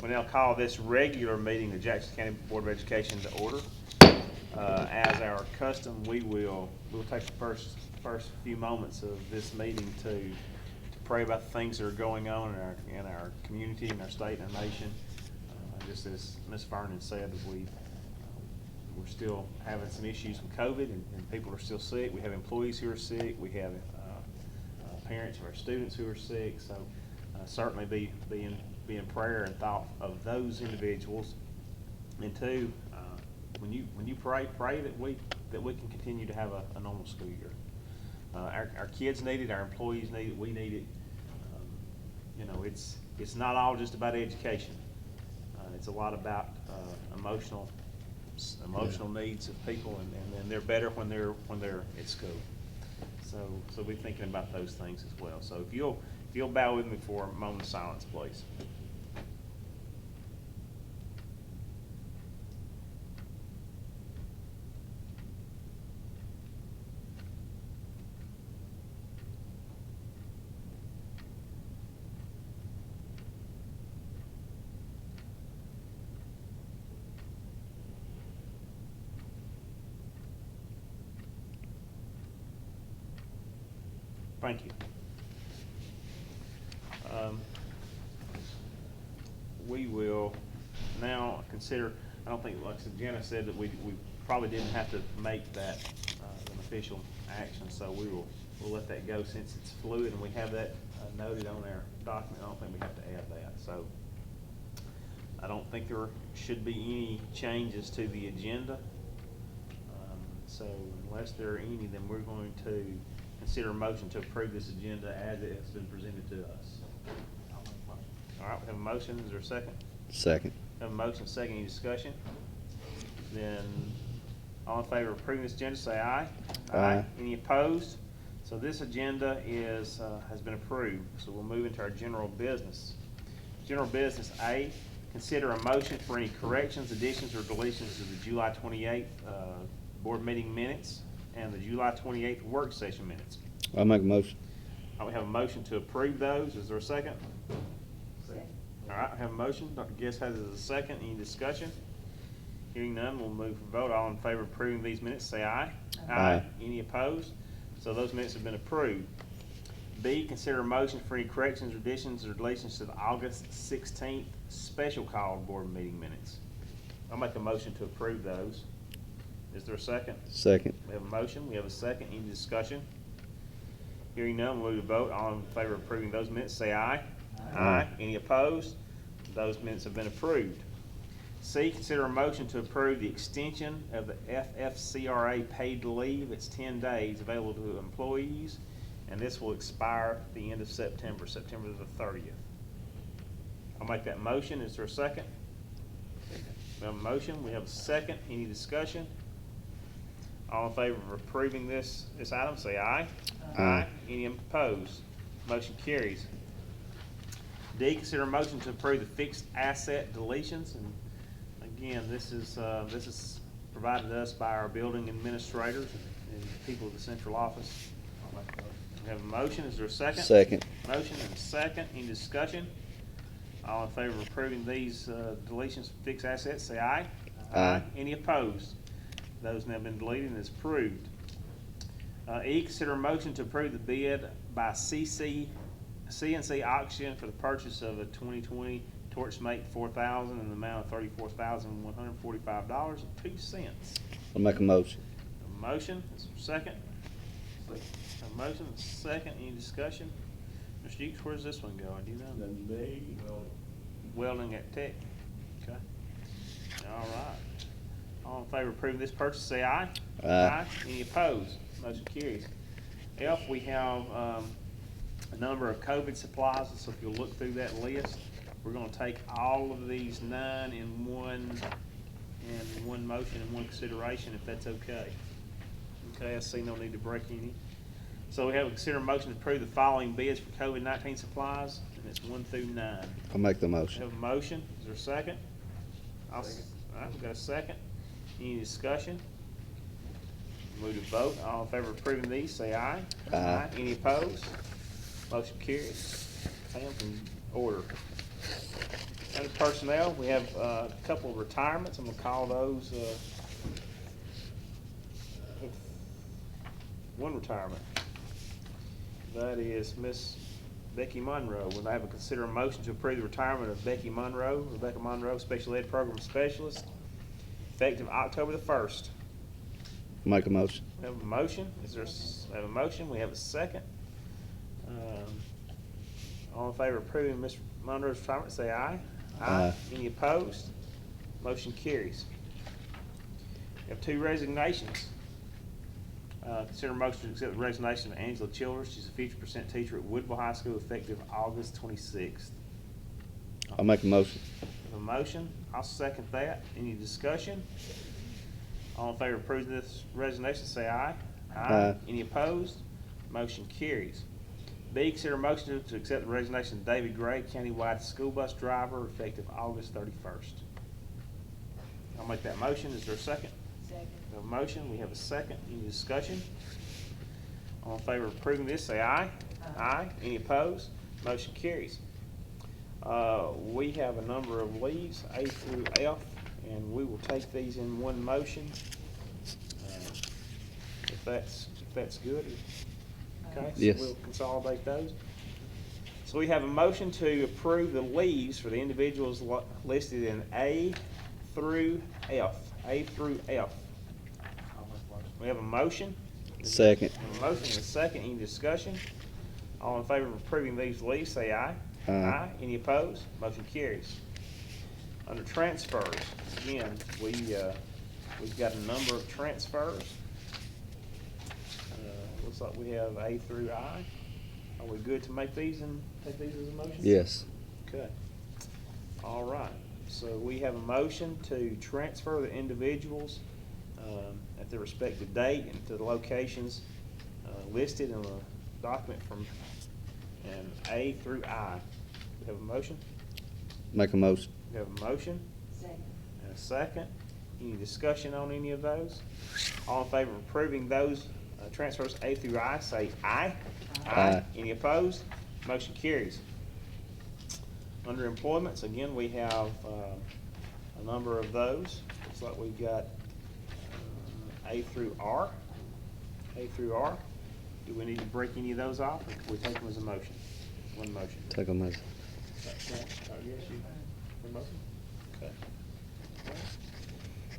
We now call this regular meeting of Jackson County Board of Education to order. As our custom, we'll take the first few moments of this meeting to pray about the things that are going on in our community, in our state, and our nation. Just as Ms. Vernon said, we're still having some issues with COVID, and people are still sick. We have employees who are sick. We have parents of our students who are sick. So certainly be in prayer and thought of those individuals. And two, when you pray that we can continue to have a normal school year. Our kids need it, our employees need it, we need it. It's not all just about education. It's a lot about emotional needs of people, and they're better when they're at school. So we're thinking about those things as well. So if you'll bow with me for a moment of silence, please. Thank you. We will now consider, I don't think, like Jenna said, that we probably didn't have to make that an official action, so we'll let that go since it's fluid and we have that noted on our document. I don't think we have to add that. So I don't think there should be any changes to the agenda. So unless there are any, then we're going to consider a motion to approve this agenda as it has been presented to us. All right, we have a motion. Is there a second? Second. Have a motion, second. Any discussion? Then all in favor of approving this agenda, say aye. Aye. Any opposed? So this agenda has been approved. So we'll move into our general business. General business A, consider a motion for any corrections, additions, or deletions to the July 28th board meeting minutes and the July 28th work session minutes. I'll make a motion. We have a motion to approve those. Is there a second? Second. All right, I have a motion. Dr. Guest has a second. Any discussion? Hearing none, we'll move for vote. All in favor of approving these minutes, say aye. Aye. Any opposed? So those minutes have been approved. B, consider a motion for any corrections, additions, or deletions to the August 16th special call board meeting minutes. I'll make a motion to approve those. Is there a second? Second. We have a motion. We have a second. Any discussion? Hearing none, we'll move to vote. All in favor of approving those minutes, say aye. Aye. Any opposed? Those minutes have been approved. C, consider a motion to approve the extension of the FFCRA paid leave. It's 10 days available to employees, and this will expire at the end of September the 30th. I'll make that motion. Is there a second? We have a motion. We have a second. Any discussion? All in favor of approving this item, say aye. Aye. Any opposed? Motion carries. D, consider a motion to approve the fixed asset deletions. And again, this is provided to us by our building administrators and people of the central office. We have a motion. Is there a second? Second. Motion and a second. Any discussion? All in favor of approving these deletions, fixed assets, say aye. Aye. Any opposed? Those have been deleted and is approved. E, consider a motion to approve the bid by CNC auction for the purchase of a 2020 Torchmate 4000 in the amount of $34,145.02. I'll make a motion. A motion, is there a second? A motion, a second, any discussion? Mr. Dukes, where's this one going? Do you know? Welding at Tech. Okay. All right. All in favor of approving this purchase, say aye. Aye. Any opposed? Motion carries. F, we have a number of COVID supplies, so if you'll look through that list, we're going to take all of these 9 in one motion and one consideration, if that's okay. Okay, I see no need to break any. So we have a consider motion to approve the following bids for COVID-19 supplies, and it's 1 through 9. I'll make the We motion. have a motion. Is there a second? All right, we've got a second. Any discussion? Move to vote. All in favor of approving these, say aye. Aye. Any opposed? Motion carries. Pam, can you order? Under personnel, we have a couple of retirements. I'm gonna call those, one retirement. That is Miss Becky Monroe. Would I have a consider a motion to approve the retirement of Rebecca Monroe, Special Ed Program Specialist, effective October the 1st? Make a motion. We have a motion. We have a motion. We have a second. All in favor of approving Ms. Monroe's retirement, say aye. Aye. Any opposed? Motion carries. We have two resignations. Consider a motion to accept the resignation of Angela Childers. She's a 50% teacher at Woodville High School, effective August 26th. I'll make a motion. We have a motion. I'll second that. Any discussion? All in favor of approving this resignation, say aye. Aye. Any opposed? Motion carries. B, consider a motion to accept the resignation of David Gray, countywide school bus driver, effective August 31st. I'll make that motion. Is there a second? Second. We have a motion. We have a second. Any discussion? All in favor of approving this, say aye. Aye. Any opposed? Motion carries. We have a number of leaves, A through F, and we will take these in one motion. If that's good. Okay, so Yes. we'll consolidate those. So we have a motion to approve the leaves for the individuals listed in A through F. A through F. We have a motion. Second. We have a motion and a second. Any discussion? All in favor of approving these leaves, say aye. Aye. Any opposed? Motion carries. Under transfers, again, we've got a number of transfers. Looks like we have A through I. Are we good to make these and take these as a motion? Yes. Okay. All right. So we have a motion to transfer the individuals at their respective date and to the locations listed in the document from A through I. We have a motion? Make a motion. We have a motion Second. and a second. Any discussion on any of those? All in favor of approving those transfers A through I, say aye. Aye. Any opposed? Motion carries. Under employments, again, we have a number of those. Looks like we've got A through R. A through R. Do we need to break any of those off, or can we take them as a motion? One motion. Take a motion. Yes, you, for motion? Okay.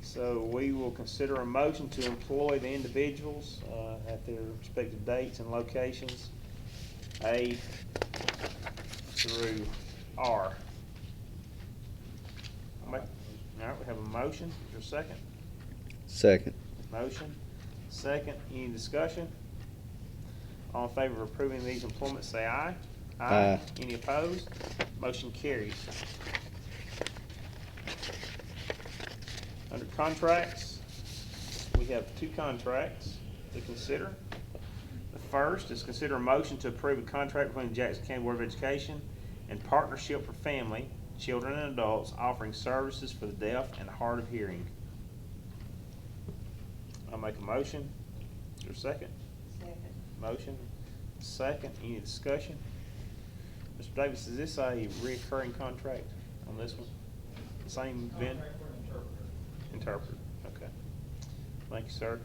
So we will consider a motion to employ the individuals at their respective dates and locations, A through R. All right, we have a motion. Is there a second? Second. Motion. Second. Any discussion? All in favor of approving these employments, say aye. Aye. Any opposed? Motion carries. Under contracts, we have two contracts to consider. The first is consider a motion to approve a contract between the Jackson County Board of Education and Partnership for Family, Children and Adults offering services for the deaf and hard of hearing. I'll make a motion. Is there a second? Second. Motion, second. Any discussion? Mr. Davis, is this a recurring contract on this one? Same vendor? Interpreter, okay. Thank you, sir.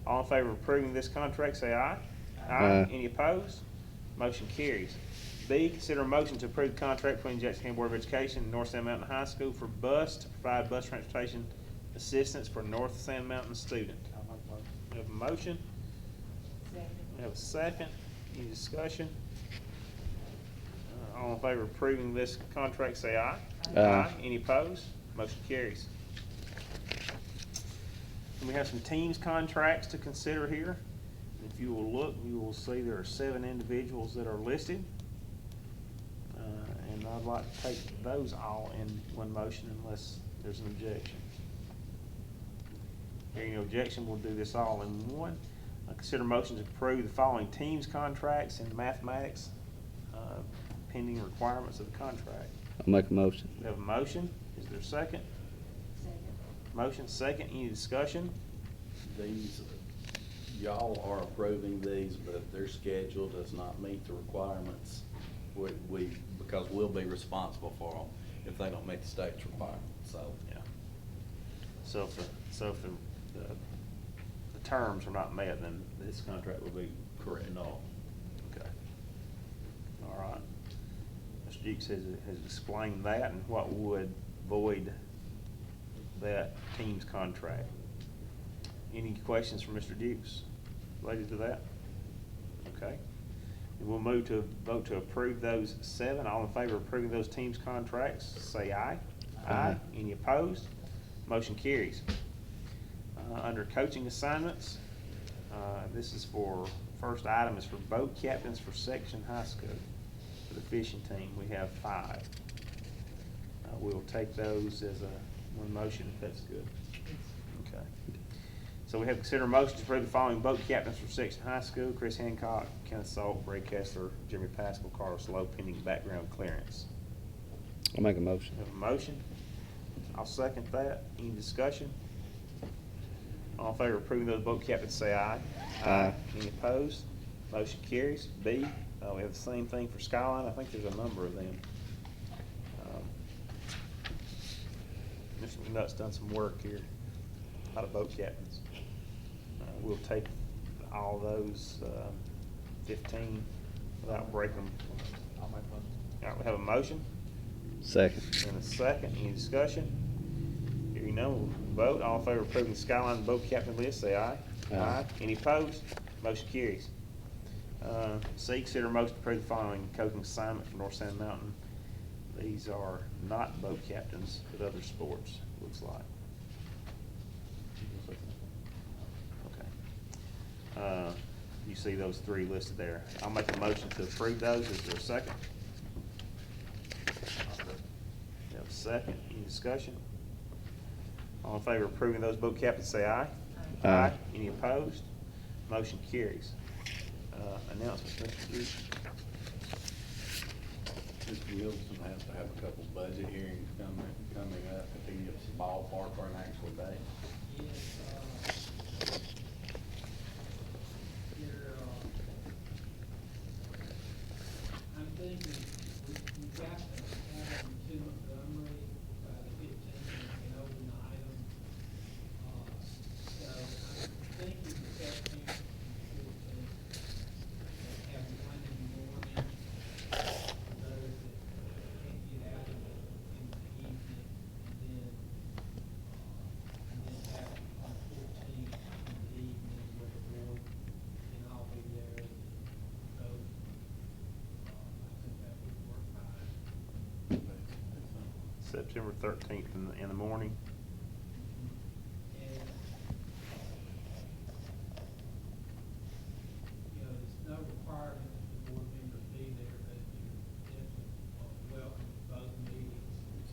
All in favor of approving this contract, say aye. Aye. Any opposed? Motion carries. B, consider a motion to approve the contract between Jackson County Board of Education and North Sand Mountain High School for bus to provide bus transportation assistance for North Sand Mountain student. We have a motion. Second. We have a second. Any discussion? All in favor of approving this contract, say aye. Aye. Any opposed? Motion carries. And we have some teams contracts to consider here. If you will look, you will see there are 7 individuals that are listed. And I'd like to take those all in one motion unless there's an objection. Hearing no objection, we'll do this all in one. I consider motion to approve the following teams contracts in mathematics, pending requirements of the contract. I'll make a motion. We have a motion. Is there a second? Second. Motion, second. Any discussion? These, y'all are approving these, but their schedule does not meet the requirements. Because we'll be responsible for them. if they don't meet the state's requirement, so. Yeah. So if the terms are not met, then this contract will be Correct. null. Okay. All right. Mr. Dukes has explained that and what would void that team's contract. Any questions from Mr. Dukes related to that? Okay. And we'll move to vote to approve those 7. All in favor of approving those teams' contracts, say aye. Aye. Any opposed? Motion carries. Under coaching assignments, this is for, first item is for boat captains for section high school. For the fishing team, we have 5. We'll take those as one motion, if that's good. Okay. So we have considered a motion to approve the following boat captains for section high school: Chris Hancock, Kenneth Salt, Bray Kessler, Jimmy Pascal, Carlos Lowe, pending background clearance. I'll make a motion. Have a motion? I'll second that. Any discussion? All in favor of approving those boat captains, say aye. Aye. Any opposed? Motion carries. B, we have the same thing for Skyline. I think there's a number of them. Mr. McNutt's done some work here, a lot of boat captains. We'll take all those 15 without breaking them. I'll make one. All right, we have a motion Second. and a second. Any discussion? Hearing none, we'll vote. All in favor of approving the Skyline boat captain list, say aye. Aye. Any opposed? Motion carries. C, consider a motion to approve the following coaching assignment for North Sand Mountain. These are not boat captains, but other sports, looks like. Okay. You see those 3 listed there. I'll make a motion to approve those. Is there a second? You have a second. Any discussion? All in favor of approving those boat captains, say aye. Aye. Any opposed? Motion carries. Announcements, Mr. Hughes. Mr. Wilson has to have a couple budget hearings coming up, if he gives a ballpark or an actual date. Yes, here, I'm thinking we've got to have them to Montgomery by the 15th and overnight them. So I'm thinking the 13th and 14th, have one in the morning for those that can't get out in the evening, and then have on 14th in the evening where the board can all be there and vote. I think that would work fine. September 13th in the morning. And, there's no requirement that the board members be there, but you're definitely welcome to both meetings.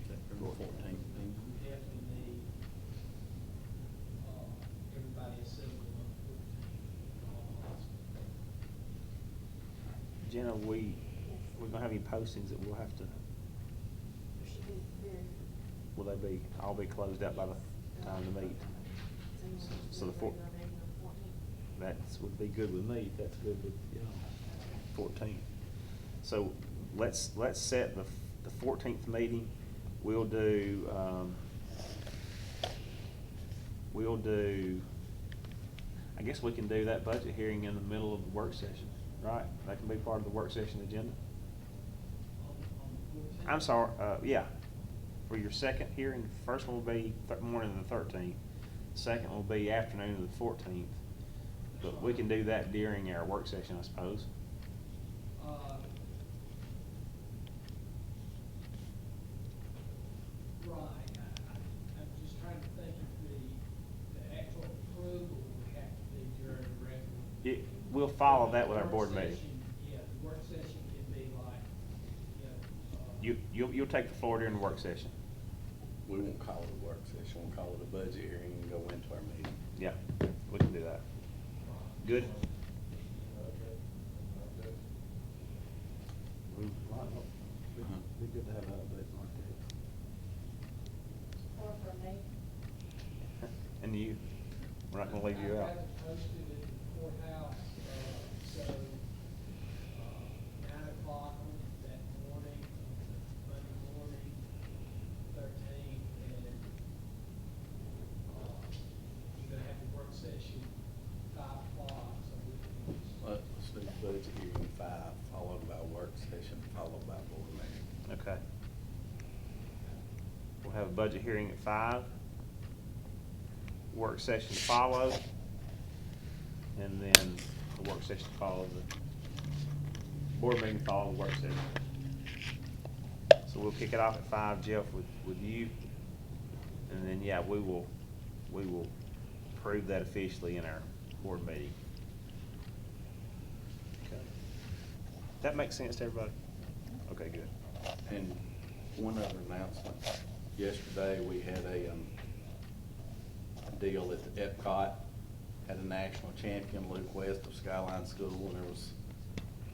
September 14th. We definitely need, everybody assembled on 14th. Jenna, we're gonna have any postings that we'll have to, There should be very, will they be, all be closed out by the time to meet? So the four- That would be good with me, if that's good with y'all. 14th. So let's set the 14th meeting. We'll do, I guess we can do that budget hearing in the middle of the work session, right? That can be part of the work session agenda. On the 14th. I'm sorry, yeah. For your second hearing, first one will be morning of the 13th. Second will be afternoon of the 14th. But we can do that during our work session, I suppose. Right, I'm just trying to think if the actual approval would have to be during the regular. We'll follow that with our Work board meeting. session, yeah, the work session can be like, You'll take the floor during the work session. We won't call it a work session, we'll call it a budget hearing and go into our meeting. Yeah, we can do that. Good? Be good to have an update like or for me, that. And you, we're not gonna leave you out. I've got it posted at the courthouse, so, 9 o'clock on that morning, Monday morning, 5, followed by work session, followed by board meeting. Okay. We'll have a budget hearing at 5. Work session to follow. And then the work session to follow the board meeting, follow the work session. So we'll kick it off at 5, Jeff, with you. And then, yeah, we will approve that officially in our board meeting. Okay. That makes sense to everybody? Okay, good. And one other announcement, yesterday we had a deal at the Epcot, had a national champion, Luke West of Skyline School, and there was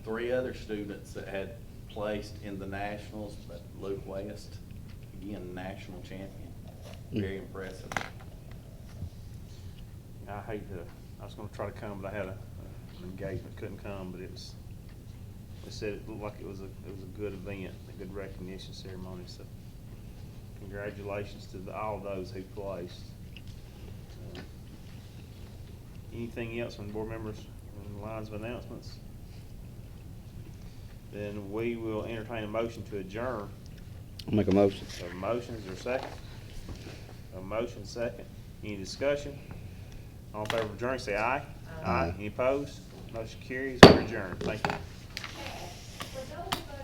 3 other students that had placed in the nationals, but Luke West, again, national champion. Very impressive. I was gonna try to come, but I had an engagement, couldn't come, but they said it looked like it was a good event, a good recognition ceremony, so congratulations to all those who placed. Anything else from board members on the lines of announcements? Then we will entertain a motion to adjourn. I'll make a motion. So a motion, is there a second? A motion, second. Any discussion? All in favor of adjourning, say aye. Aye. Any opposed? Motion carries, we're adjourned. Thank you. For those